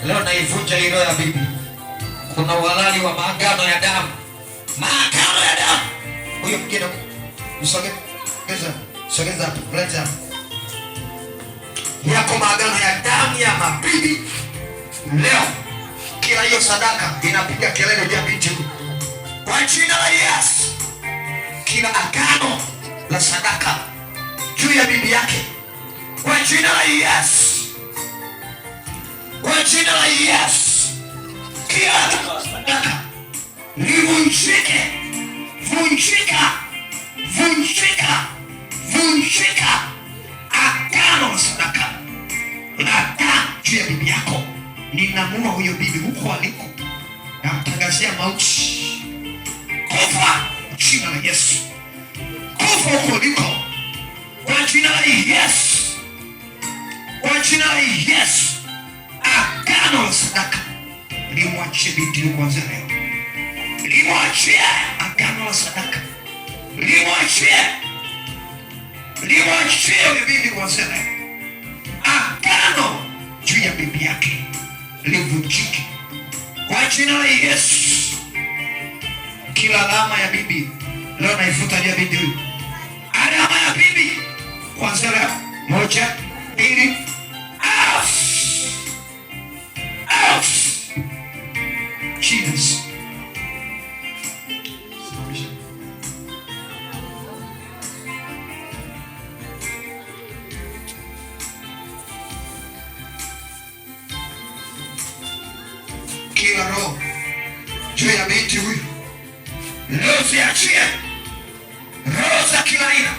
Leo naivunja hilo ya bibi. Kuna uhalali wa maagano ya damu. Maagano ya damu. Huyo mgeni sogeza hapo, leta hapo. Yako maagano ya damu ya mabibi. Leo kila hiyo sadaka inapiga kelele vya binti. Kwa jina la Yesu. Kila agano la sadaka juu ya bibi yake. Kwa jina la Yesu. Kwa jina la Yesu. Kila agano la sadaka livunjike. Vunjika. Vunjika. Vunjika. Agano la sadaka la damu juu ya bibi yako. Ninamua huyo bibi huko aliko. Namtangazia mauti. Kufa jina la Yesu. Kufa huko aliko. Kwa jina la Yesu. Kwa jina la Yesu. Agano la sadaka limwachie binti kuanzia leo. Limwachie agano la sadaka. Limwachie. Limwachie huyo bibi kuanzia leo. Agano juu ya bibi yake livunjike kwa jina la Yesu. Kila alama ya bibi leo naifuta ya bibi huyu. Alama ya bibi kuanzia leo. 1, 2, out. Jesus. Kila roho juu ya binti huyu leo ziachie. Roho za kila aina